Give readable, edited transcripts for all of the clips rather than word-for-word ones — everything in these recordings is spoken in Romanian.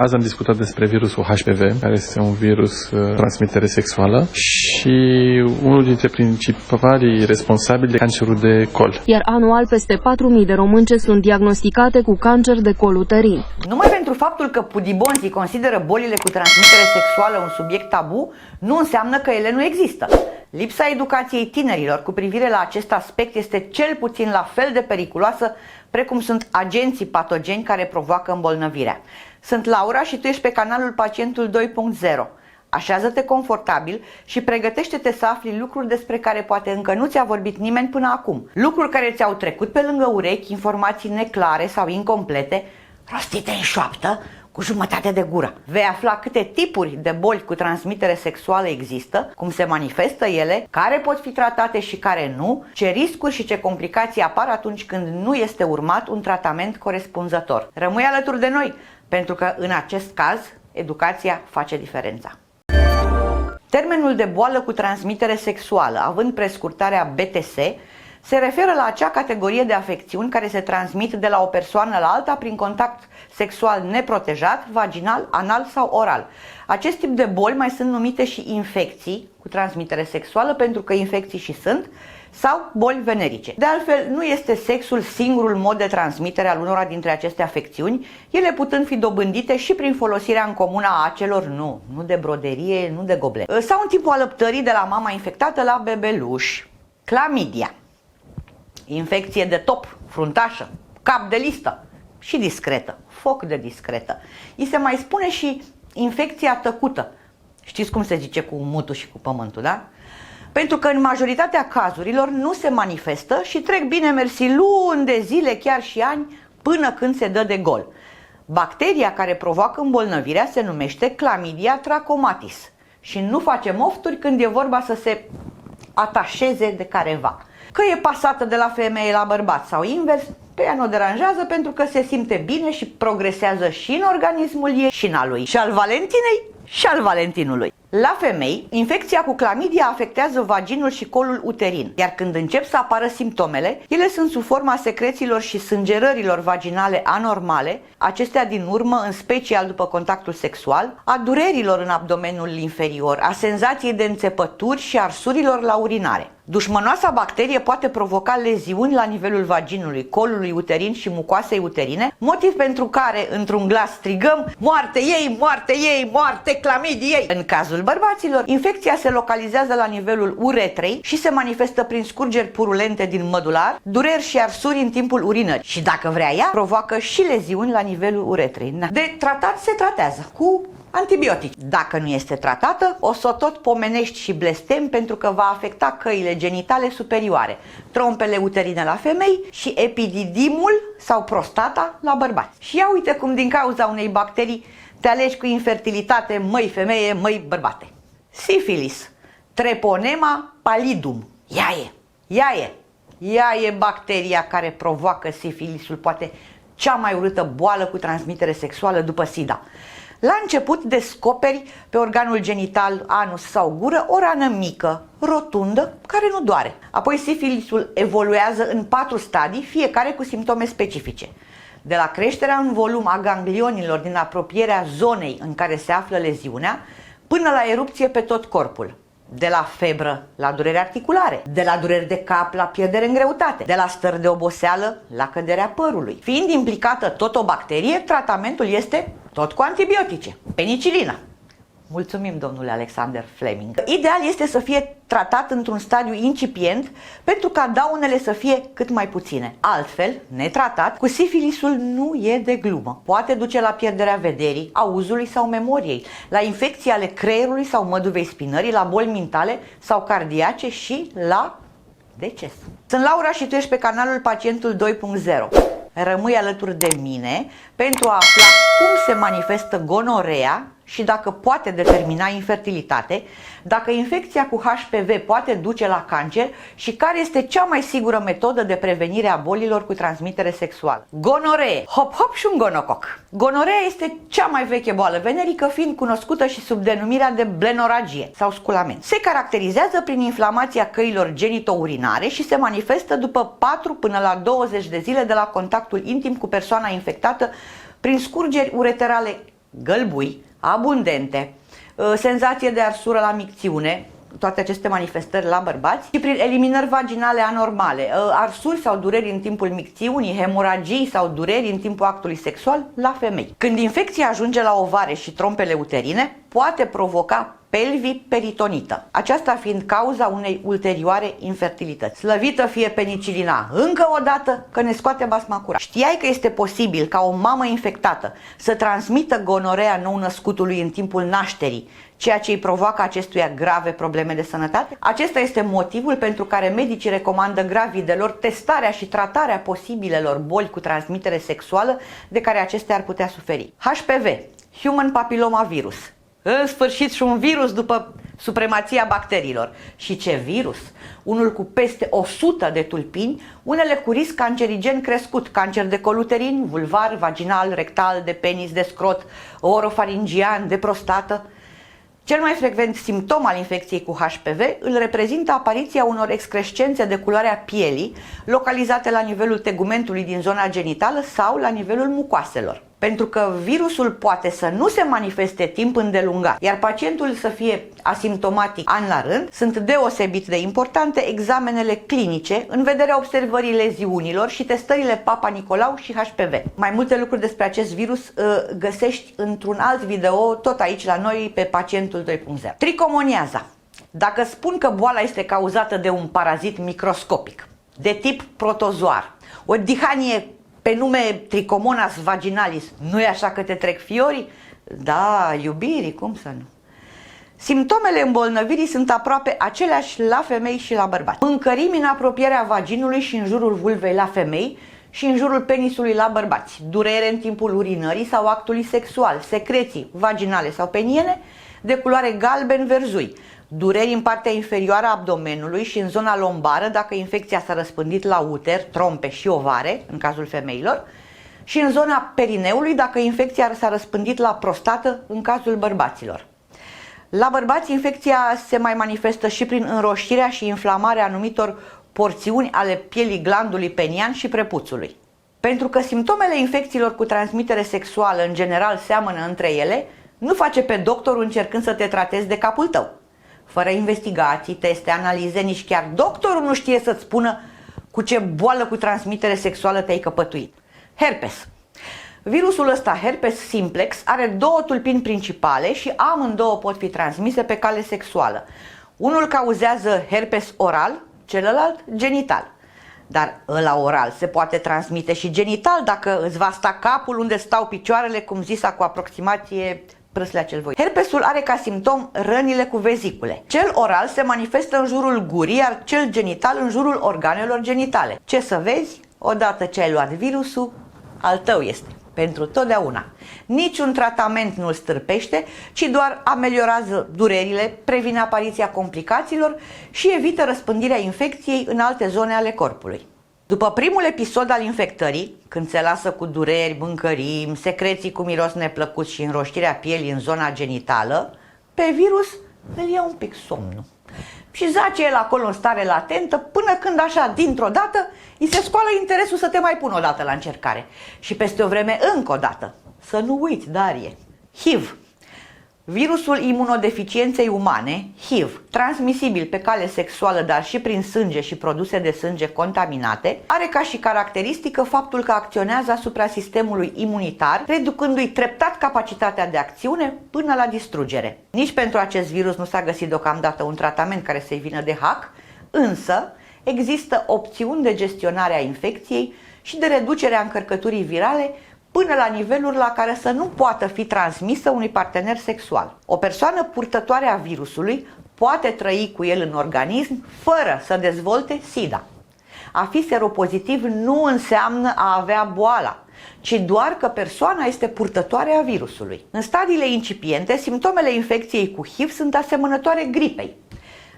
Azi am discutat despre virusul HPV, care este un virus transmitere sexuală și unul dintre principalii responsabili de cancerul de col. Iar anual peste 4.000 de românce sunt diagnosticate cu cancer de col uterin. Numai pentru faptul că pudibonzii consideră bolile cu transmitere sexuală un subiect tabu, nu înseamnă că ele nu există. Lipsa educației tinerilor cu privire la acest aspect este cel puțin la fel de periculoasă precum sunt agenții patogeni care provoacă îmbolnăvirea. Sunt Laura și tu ești pe canalul Pacientul 2.0. Așează-te confortabil și pregătește-te să afli lucruri despre care poate încă nu ți-a vorbit nimeni până acum. Lucruri care ți-au trecut pe lângă urechi, informații neclare sau incomplete, rostite în șoaptă, cu jumătate de gură. Vei afla câte tipuri de boli cu transmitere sexuală există, cum se manifestă ele, care pot fi tratate și care nu, ce riscuri și ce complicații apar atunci când nu este urmat un tratament corespunzător. Rămâi alături de noi, pentru că în acest caz, educația face diferența. Termenul de boală cu transmitere sexuală, având prescurtarea BTS, se referă la acea categorie de afecțiuni care se transmit de la o persoană la alta prin contact sexual neprotejat, vaginal, anal sau oral. Acest tip de boli mai sunt numite și infecții cu transmitere sexuală, pentru că infecții și sunt, sau boli venerice. De altfel, nu este sexul singurul mod de transmitere al unora dintre aceste afecțiuni, ele putând fi dobândite și prin folosirea în comună a acelor nu de broderie, nu de goblet, sau în timpul alăptării de la mama infectată la bebeluș. Clamidia, infecție de top, fruntașă, cap de listă și discretă, foc de discretă. I se mai spune și infecția tăcută. Știți cum se zice cu mutul și cu pământul, da? Pentru că în majoritatea cazurilor nu se manifestă și trec bine mersi luni de zile, chiar și ani, până când se dă de gol. Bacteria care provoacă îmbolnăvirea se numește Chlamydia trachomatis și nu facem ofturi când e vorba să se atașeze de careva. Că e pasată de la femeie la bărbat sau invers, pe ea nu o deranjează pentru că se simte bine și progresează și în organismul ei și în al lui, și al Valentinei și al Valentinului. La femei, infecția cu clamidia afectează vaginul și colul uterin, iar când încep să apară simptomele, ele sunt sub forma secrețiilor și sângerărilor vaginale anormale, acestea din urmă, în special după contactul sexual, a durerilor în abdomenul inferior, a senzației de înțepături și arsurilor la urinare. Dușmănoasa bacterie poate provoca leziuni la nivelul vaginului, colului uterin și mucoasei uterine, motiv pentru care, într-un glas, strigăm moarte ei, moarte ei, moarte clamidiei. În cazul bărbaților, infecția se localizează la nivelul uretrei și se manifestă prin scurgeri purulente din mădular, dureri și arsuri în timpul urinării. Și dacă vrea ea, provoacă și leziuni la nivelul uretrei. De tratat se tratează cu antibiotici. Dacă nu este tratată, o să o tot pomenești și blestem pentru că va afecta căile genitale superioare, trompele uterine la femei și epididimul sau prostata la bărbați. Și ia uite cum din cauza unei bacterii te alegi cu infertilitate, măi femeie, măi bărbate. Sifilis, Treponema pallidum. Ea e bacteria care provoacă sifilisul, poate cea mai urâtă boală cu transmitere sexuală după SIDA. La început descoperi pe organul genital, anus sau gură o rană mică, rotundă, care nu doare. Apoi sifilisul evoluează în 4 stadii, fiecare cu simptome specifice. De la creșterea în volum a ganglionilor din apropierea zonei în care se află leziunea, până la erupție pe tot corpul. De la febră la dureri articulare, de la dureri de cap la pierdere în greutate, de la stări de oboseală la căderea părului. Fiind implicată tot o bacterie, tratamentul este tot cu antibiotice, penicilina. Mulțumim, domnule Alexander Fleming. Ideal este să fie tratat într-un stadiu incipient pentru ca daunele să fie cât mai puține. Altfel, netratat, cu sifilisul nu e de glumă. Poate duce la pierderea vederii, auzului sau memoriei, la infecții ale creierului sau măduvei spinării, la boli mentale sau cardiace și la deces. Sunt Laura și tu ești pe canalul Pacientul 2.0. Rămâi alături de mine pentru a afla cum se manifestă gonorea și dacă poate determina infertilitate, dacă infecția cu HPV poate duce la cancer și care este cea mai sigură metodă de prevenire a bolilor cu transmitere sexuală. Gonoree, hop hop și un gonococ. Gonorea este cea mai veche boală venerică, fiind cunoscută și sub denumirea de blenoragie sau sculament. Se caracterizează prin inflamația căilor genitourinare și se manifestă după 4 până la 20 de zile de la contactul intim cu persoana infectată prin scurgeri ureterale gălbui, abundente, senzație de arsură la micțiune, toate aceste manifestări la bărbați, și prin eliminări vaginale anormale, arsuri sau dureri în timpul micțiunii, hemoragii sau dureri în timpul actului sexual la femei. Când infecția ajunge la ovare și trompele uterine, poate provoca pelviperitonită, aceasta fiind cauza unei ulterioare infertilități. Slăvită fie penicilina încă o dată, că ne scoate basma curat. Știai că este posibil ca o mamă infectată să transmită gonorea nou-născutului în timpul nașterii, ceea ce îi provoacă acestuia grave probleme de sănătate? Acesta este motivul pentru care medicii recomandă gravidelor testarea și tratarea posibilelor boli cu transmitere sexuală de care acestea ar putea suferi. HPV, Human Papilloma Virus. În sfârșit și un virus după supremația bacteriilor. Și ce virus? Unul cu peste 100 de tulpini, unele cu risc cancerigen crescut, cancer de col uterin, vulvar, vaginal, rectal, de penis, de scrot, orofaringian, de prostată. Cel mai frecvent simptom al infecției cu HPV îl reprezintă apariția unor excrescențe de culoarea pielii localizate la nivelul tegumentului din zona genitală sau la nivelul mucoaselor. Pentru că virusul poate să nu se manifeste timp îndelungat, iar pacientul să fie asimptomatic an la rând, sunt deosebit de importante examenele clinice în vederea observării leziunilor și testările Papa Nicolau și HPV. Mai multe lucruri despre acest virus găsești într-un alt video, tot aici la noi, pe Pacientul 2.0. Tricomoniaza. Dacă spun că boala este cauzată de un parazit microscopic, de tip protozoar, o dihanie pe nume Trichomonas vaginalis, nu e așa că te trec fiorii? Da, iubirii, cum să nu? Simptomele îmbolnăvirii sunt aproape aceleași la femei și la bărbați. Mâncărimi în apropierea vaginului și în jurul vulvei la femei și în jurul penisului la bărbați, durere în timpul urinării sau actului sexual, secreții vaginale sau peniene de culoare galben-verzui, dureri în partea inferioară a abdomenului și în zona lombară dacă infecția s-a răspândit la uter, trompe și ovare, în cazul femeilor, și în zona perineului dacă infecția s-a răspândit la prostată, în cazul bărbaților. La bărbați, infecția se mai manifestă și prin înroșirea și inflamarea anumitor porțiuni ale pielii glandului penian și prepuțului. Pentru că simptomele infecțiilor cu transmitere sexuală în general seamănă între ele, nu face pe doctorul încercând să te tratezi de capul tău. Fără investigații, teste, analize, nici chiar doctorul nu știe să-ți spună cu ce boală cu transmitere sexuală te-ai căpătuit. Herpes. Virusul ăsta, herpes simplex, are două tulpini principale și amândouă pot fi transmise pe cale sexuală. Unul cauzează herpes oral, celălalt genital. Dar ăla oral se poate transmite și genital dacă îți va sta capul unde stau picioarele, cum zisa cu aproximație prâslea cel voi. Herpesul are ca simptom rănile cu vezicule. Cel oral se manifestă în jurul gurii, iar cel genital în jurul organelor genitale. Ce să vezi? Odată ce ai luat virusul, al tău este. Pentru totdeauna. Niciun tratament nu îl stârpește, ci doar ameliorează durerile, previne apariția complicațiilor și evită răspândirea infecției în alte zone ale corpului. După primul episod al infectării, când se lasă cu dureri, mâncărimi, secreții cu miros neplăcut și înroșirea pielii în zona genitală, pe virus îl ia un pic somnul. Și zace el acolo în stare latentă până când așa, dintr-o dată, îi se scoală interesul să te mai pună o dată la încercare. Și peste o vreme încă o dată. Să nu uiți, Darie. HIV. Virusul imunodeficienței umane, HIV, transmisibil pe cale sexuală, dar și prin sânge și produse de sânge contaminate, are ca și caracteristică faptul că acționează asupra sistemului imunitar, reducându-i treptat capacitatea de acțiune până la distrugere. Nici pentru acest virus nu s-a găsit deocamdată un tratament care să-i vină de hack, însă există opțiuni de gestionare a infecției și de reducere a încărcăturii virale până la niveluri la care să nu poată fi transmisă unui partener sexual. O persoană purtătoare a virusului poate trăi cu el în organism fără să dezvolte SIDA. A fi seropozitiv nu înseamnă a avea boala, ci doar că persoana este purtătoare a virusului. În stadiile incipiente, simptomele infecției cu HIV sunt asemănătoare gripei,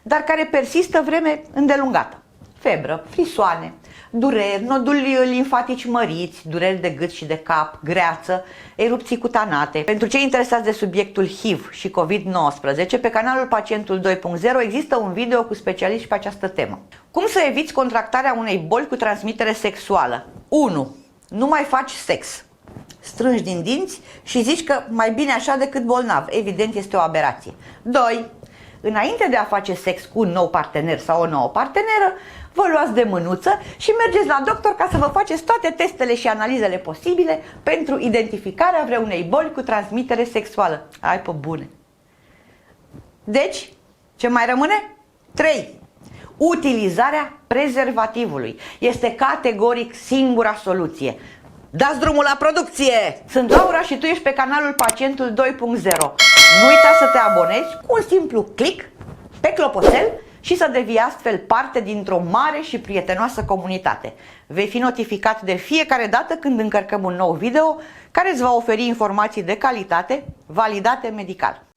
dar care persistă vreme îndelungată. Febră, frisoane, dureri, noduli limfatici măriți, dureri de gât și de cap, greață, erupții cutanate. Pentru cei interesați de subiectul HIV și COVID-19, pe canalul Pacientul 2.0 există un video cu specialiști pe această temă. Cum să eviți contractarea unei boli cu transmitere sexuală? 1. Nu mai faci sex. strângi din dinți și zici că mai bine așa decât bolnav. Evident, este o aberație. 2. Înainte de a face sex cu un nou partener sau o nouă parteneră, vă luați de mânuță și mergeți la doctor ca să vă faceți toate testele și analizele posibile pentru identificarea vreunei boli cu transmitere sexuală. Hai pe bune! Deci, ce mai rămâne? 3. Utilizarea prezervativului. Este categoric singura soluție. Dați drumul la producție! Sunt Laura și tu ești pe canalul Pacientul 2.0. Nu uita să te abonezi cu un simplu click pe clopoțel și să devii astfel parte dintr-o mare și prietenoasă comunitate. Vei fi notificat de fiecare dată când încărcăm un nou video care îți va oferi informații de calitate, validate medical.